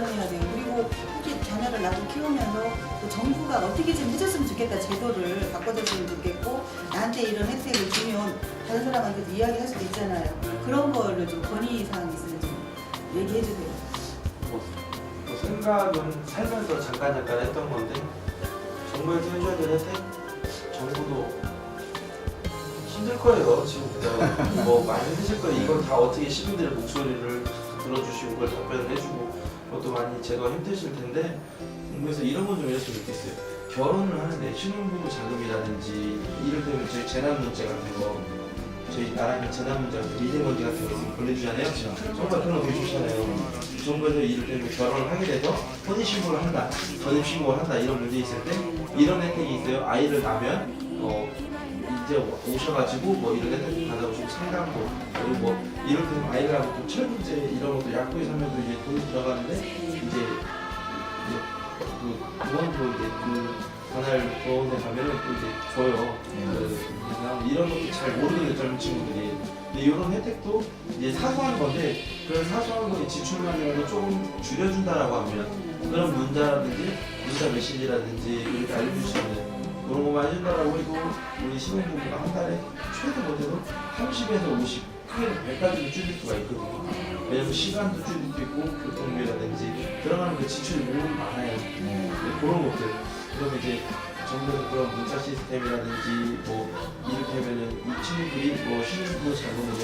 개선해야 돼요. 그리고 특히 자녀를 낳고 키우면서 또 정부가 어떻게 좀 해줬으면 좋겠다. 제도를 바꿔줬으면 좋겠고 나한테 이런 혜택을 주면 다른 사람한테도 이야기할 수도 있잖아요. 그런 걸로 좀 건의사항 있으면 좀 얘기해 주세요. 뭐 생각은 살면서 잠깐 했던 건데 정부에서 해줘야 될 혜택? 정부도 힘들 거예요. 지금부터 뭐 많이 힘드실 거예요. 이걸 다 어떻게 시민들의 목소리를 들어주시고 그걸 답변을 해주고 그것도 많이 제가 힘드실 텐데 정부에서 이런 건 좀 했으면 좋겠어요. 결혼을 하는데 신혼부부 자금이라든지 이를테면 저희 재난 문제 같은 거 저희 나라에 재난 문제 같은 미세먼지 같은 거 보내주잖아요. 정말 그런 거 되게 좋잖아요. 정부에서 이를테면 결혼을 하게 돼서 혼인신고를 한다, 전입신고를 한다 이런 문제 있을 때 이런 혜택이 있어요. 아이를 낳으면 이제 오셔가지고 뭐 이런 혜택 받아보시고 상담도 그리고 뭐 이를테면 아이를 하고 또 철분제 이런 것도 약국에 사면도 이제 돈이 들어가는데 이제 그 병원도 이제 그 관할 병원에 가면은 또 이제 줘요. 이런 것도 잘 모르는 젊은 친구들이. 근데 이런 혜택도 이제 사소한 건데 그런 사소한 거에 지출만이라도 조금 줄여준다라고 하면 그런 문자 메시지라든지 이렇게 알려주시면 그런 거만 해준다라고 해도 우리 신혼부부가 한 달에 최소 못해도 30에서 50, 크게는 100까지도 줄일 수가 있거든요. 왜냐면 시간도 줄일 수 있고 교통비라든지 들어가는 그 지출이 너무 많아요. 그런 것들. 그럼 이제 정부는 그런 문자 시스템이라든지 뭐 이를테면은 이 친구들이 뭐 신혼부부 자금으로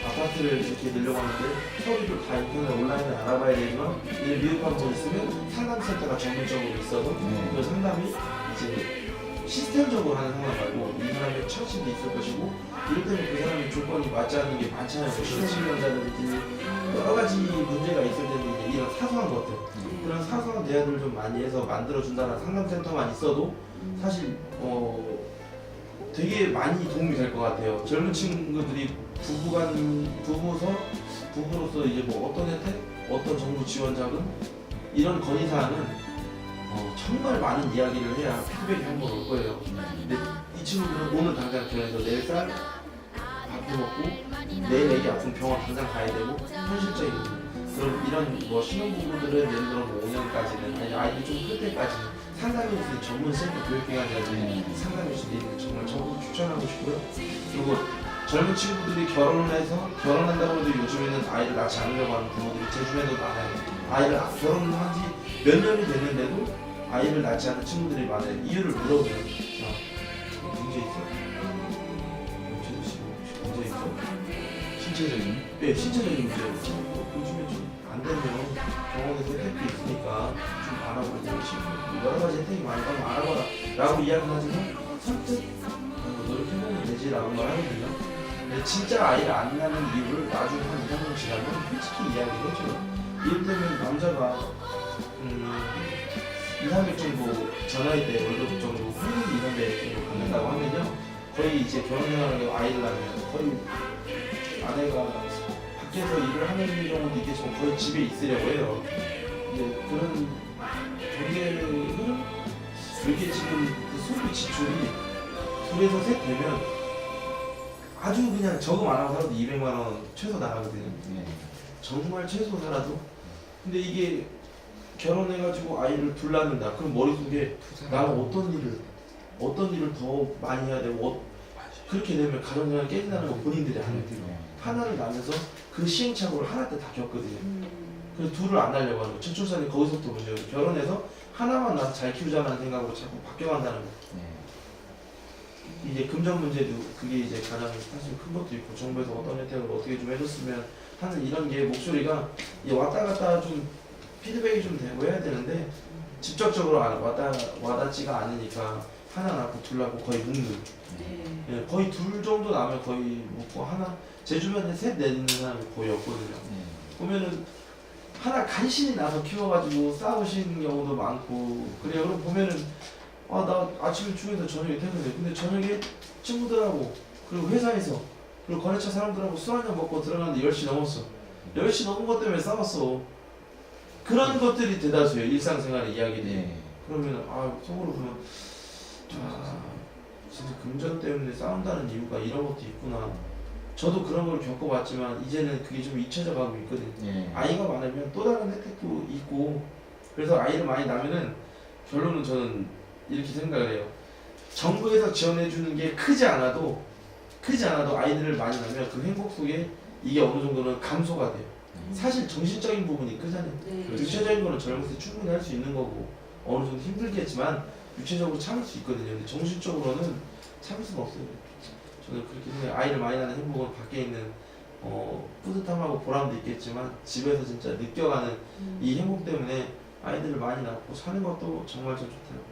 아파트를 이렇게 늘려고 하는데 서류를 다 인터넷 온라인에 알아봐야 되지만 이제 미흡한 거 있으면 상담센터가 전문적으로 있어도 그 상담이 이제 시스템적으로 하는 상담 말고 이 사람의 처신도 있을 것이고 이럴 때는 그 사람의 조건이 맞지 않는 게 많잖아요. 뭐 실질련자든지 여러 가지 문제가 있을 때는 이런 사소한 것들 그런 사소한 대안을 좀 많이 해서 만들어준다는 상담센터만 있어도 사실 되게 많이 도움이 될 것 같아요. 젊은 친구들이 부부로서 이제 뭐 어떤 혜택, 어떤 정부 지원 자금 이런 건의사항은 정말 많은 이야기를 해야 피드백이 한 번 올 거예요. 근데 이 친구들은 오늘 당장 병원에서 내일 밥도 먹고 내일 애기 아픈 병원 당장 가야 되고 현실적인 그런 이런 뭐 신혼부부들은 예를 들어 뭐 5년까지는 아니 아이들 좀 클 때까지는 상담해 주는 전문 센터 교육기관이라든지 상담해 주는 정말 적극 추천하고 싶고요. 그리고 젊은 친구들이 결혼한다고 해도 요즘에는 아이를 낳지 않으려고 하는 부모들이 제 주변에도 많아요. 결혼한 지 몇 년이 됐는데도 아이를 낳지 않는 친구들이 많아요. 이유를 물어보면 문제 있어? 문제 있어? 신체적인? 네, 신체적인 문제. 요즘에 좀 안 되면 병원에서 혜택도 있으니까 좀 알아보고 여러 가지 혜택이 많으니까 한번 알아봐라 라고 이야기를 하지만 선뜻 노력해보면 되지 라고 말하거든요. 근데 진짜 아이를 안 낳는 이유를 나중에 한 2, 3년 지나면 솔직히 이야기를 해줘요. 이를테면 남자가 2, 300 정도 전화할 때 월급 정도 평균 2, 300 정도 받는다고 하면요 거의 이제 결혼생활하고 아이를 낳으면 거의 아내가 밖에서 일을 하는 경우도 있겠지만 거의 집에 있으려고 해요. 근데 그런 경제의 흐름? 이게 지금 그 소비 지출이 둘에서 셋 되면 아주 그냥 적응 안 하고 살아도 200만 원 최소 나가거든요. 정말 최소 살아도. 근데 이게 결혼해가지고 아이를 둘 낳는다. 그럼 머릿속에 나는 어떤 일을 더 많이 해야 되고 그렇게 되면 가정생활 깨진다는 거 본인들이 알아요. 하나를 낳으면서 그 시행착오를 하나 때 다 겪거든요. 그래서 둘을 안 낳으려고 하는 거. 첫 출산이 거기서부터 문제예요. 결혼해서 하나만 낳아서 잘 키우자는 생각으로 자꾸 바뀌어간다는 거. 이제 금전 문제도 그게 이제 가장 사실 큰 것도 있고 정부에서 어떤 혜택을 어떻게 좀 해줬으면 하는 이런 게 목소리가 왔다 갔다 좀 피드백이 좀 되고 해야 되는데 직접적으로 와닿지가 않으니까 하나 낳고 둘 낳고 거의 묵는 거의 둘 정도 나면 거의 묵고 하나 제 주변에 셋 내는 사람이 거의 없거든요. 보면은 하나 간신히 나서 키워가지고 싸우시는 경우도 많고 그래요. 그럼 보면은 나 아침에 출근해서 저녁에 퇴근해. 근데 저녁에 친구들하고 그리고 회사에서 그리고 거래처 사람들하고 술 한잔 먹고 들어가는데 10시 넘었어. 10시 넘은 것 때문에 싸웠어. 그런 것들이 대다수예요. 일상생활의 이야기들이. 그러면 속으로 보면 진짜 금전 때문에 싸운다는 이유가 이런 것도 있구나. 저도 그런 걸 겪어봤지만 이제는 그게 좀 잊혀져 가고 있거든요. 예. 아이가 많으면 또 다른 혜택도 있고 그래서 아이를 많이 낳으면은 결론은 저는 이렇게 생각을 해요. 정부에서 지원해 주는 게 크지 않아도 아이들을 많이 낳으면 그 행복 속에 이게 어느 정도는 감소가 돼요. 사실 정신적인 부분이 크잖아요. 네. 육체적인 거는 젊을 때 충분히 할 수 있는 거고 어느 정도 힘들겠지만 육체적으로 참을 수 있거든요. 근데 정신적으로는 참을 수가 없어요. 저는 그렇게 생각해요. 아이를 많이 낳는 행복은 밖에 있는 뿌듯함하고 보람도 있겠지만 집에서 진짜 느껴가는 이 행복 때문에 아이들을 많이 낳고 사는 것도 정말 좀 좋더라고요.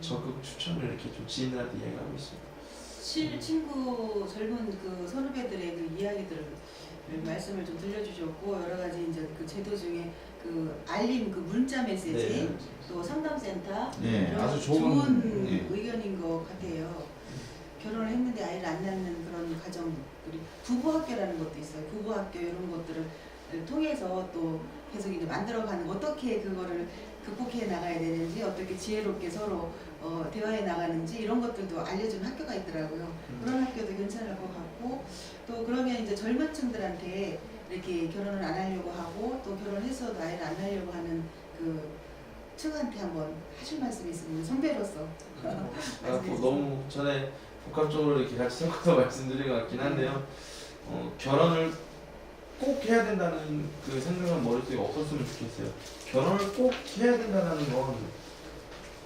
적극 추천을 이렇게 좀 지인들한테 이야기하고 있습니다. 친구 젊은 그 선후배들의 그 이야기들을 말씀을 좀 들려주셨고 여러 가지 이제 그 제도 중에 그 알림 그 문자 메시지 네. 또 상담센터 네, 이런 아주 좋은 예. 의견인 것 같아요. 결혼을 했는데 아이를 안 낳는 그런 가정들이 부부학교라는 것도 있어요. 부부학교 이런 것들을 통해서 또 계속 이제 만들어가는 어떻게 그거를 극복해 나가야 되는지 어떻게 지혜롭게 서로 대화해 나가는지 이런 것들도 알려주는 학교가 있더라고요. 그런 학교도 괜찮을 것 같고 또 그러면 이제 젊은 층들한테 이렇게 결혼을 안 하려고 하고 또 결혼해서도 아이를 안 낳으려고 하는 그 층한테 한번 하실 말씀이 있으면 선배로서 너무 전에 복합적으로 이렇게 같이 섞어서 말씀드린 것 같긴 한데요. 결혼을 꼭 해야 된다는 그 생각은 머릿속에 없었으면 좋겠어요. 결혼을 꼭 해야 된다는 건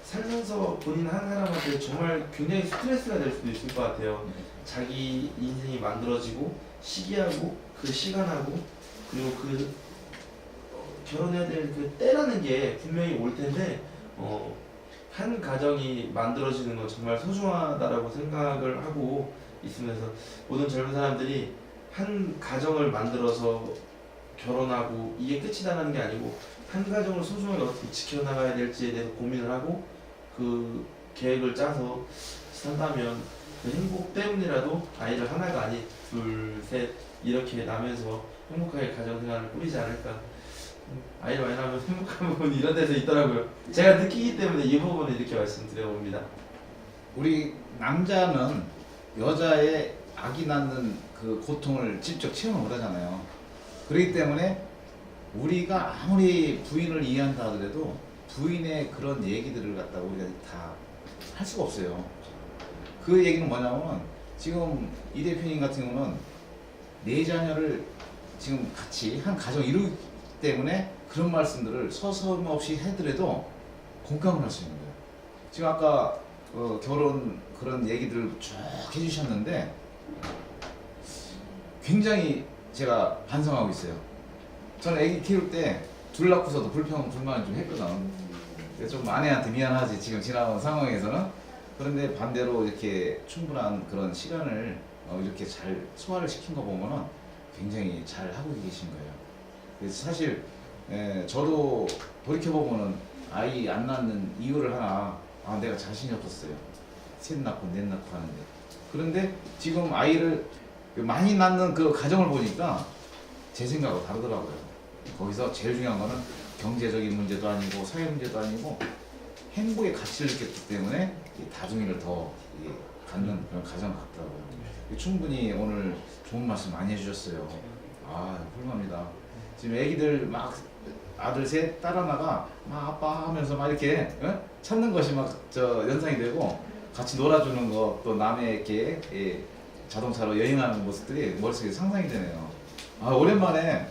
살면서 본인 한 사람한테 정말 굉장히 스트레스가 될 수도 있을 것 같아요. 자기 인생이 만들어지고 시기하고 그 시간하고 그리고 그 결혼해야 될 그 때라는 게 분명히 올 텐데 한 가정이 만들어지는 건 정말 소중하다라고 생각을 하고 있으면서 모든 젊은 사람들이 한 가정을 만들어서 결혼하고 이게 끝이다라는 게 아니고 한 가정을 소중하게 어떻게 지켜나가야 될지에 대해서 고민을 하고 그 계획을 짜서 산다면 그 행복 때문이라도 아이를 하나가 아닌 둘, 셋 이렇게 나면서 행복하게 가정생활을 꾸리지 않을까. 아이를 많이 낳으면 행복한 부분이 이런 데서 있더라고요. 제가 느끼기 때문에 이 부분을 이렇게 말씀드려봅니다. 우리 남자는 여자의 아기 낳는 그 고통을 직접 체험을 못하잖아요. 그렇기 때문에 우리가 아무리 부인을 이해한다 하더라도 부인의 그런 얘기들을 갖다가 우리가 다 할 수가 없어요. 그 얘기는 뭐냐면 지금 이 대표님 같은 경우는 네 자녀를 지금 같이 한 가정 이루기 때문에 그런 말씀들을 서슴없이 해더라도 공감을 할 수 있는 거예요. 지금 아까 결혼 그런 얘기들을 쭉 해주셨는데 굉장히 제가 반성하고 있어요. 저는 애기 키울 때 둘 낳고서도 불만을 좀 했거든. 그래서 좀 아내한테 미안하지 지금 지나온 상황에서는. 그런데 반대로 이렇게 충분한 그런 시간을 이렇게 잘 소화를 시킨 거 보면은 굉장히 잘 하고 계신 거예요. 그래서 사실 저도 돌이켜보면은 아이 안 낳는 이유를 하나 내가 자신이 없었어요. 셋 낳고 넷 낳고 하는데. 그런데 지금 아이를 많이 낳는 그 가정을 보니까 제 생각하고 다르더라고요. 거기서 제일 중요한 거는 경제적인 문제도 아니고 사회 문제도 아니고 행복의 가치를 느꼈기 때문에 이 다중이를 더 갖는 그런 가정 같더라고요. 충분히 오늘 좋은 말씀 많이 해주셨어요. 훌륭합니다. 지금 애기들 막 아들 셋, 딸 하나가 막 아빠 하면서 막 이렇게 찾는 것이 막 연상이 되고 같이 놀아주는 거 또 남에게 자동차로 여행하는 모습들이 머릿속에 상상이 되네요. 오랜만에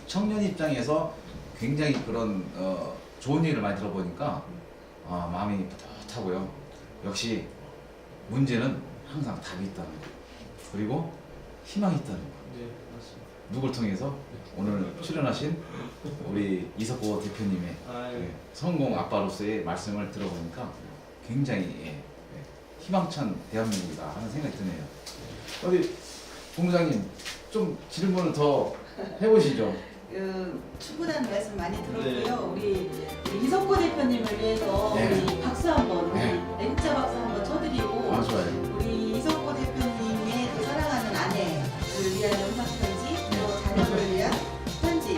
청년 입장에서 굉장히 그런 좋은 얘기를 많이 들어보니까 마음이 뿌듯하고요. 역시 문제는 항상 답이 있다는 거 그리고 희망이 있다는 거. 네, 맞습니다. 누굴 통해서 오늘 출연하신 우리 이석보 대표님의 성공 아빠로서의 말씀을 들어보니까 굉장히 희망찬 대한민국이다 하는 생각이 드네요. 우리 본부장님 좀 질문을 더 해보시죠. 충분한 말씀 많이 들었고요. 네. 우리 이석보 대표님을 위해서 네. 우리 박수 한번, 네. 우리 애국자 박수 한번 쳐드리고 좋아요. 우리 이석보 대표님의 그 사랑하는 아내를 위한 영상 편지, 또 자녀를 위한 편지,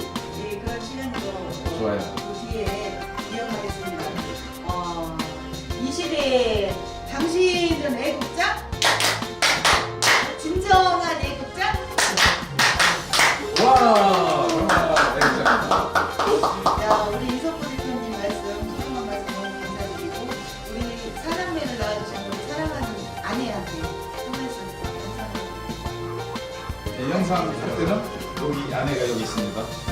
그런 시간으로 좋아요. 그 뒤에 이어가겠습니다. 이 시대에 당신은 애국자? 진정한 애국자? 영상 할 때는 여기 아내가 여기 있습니다.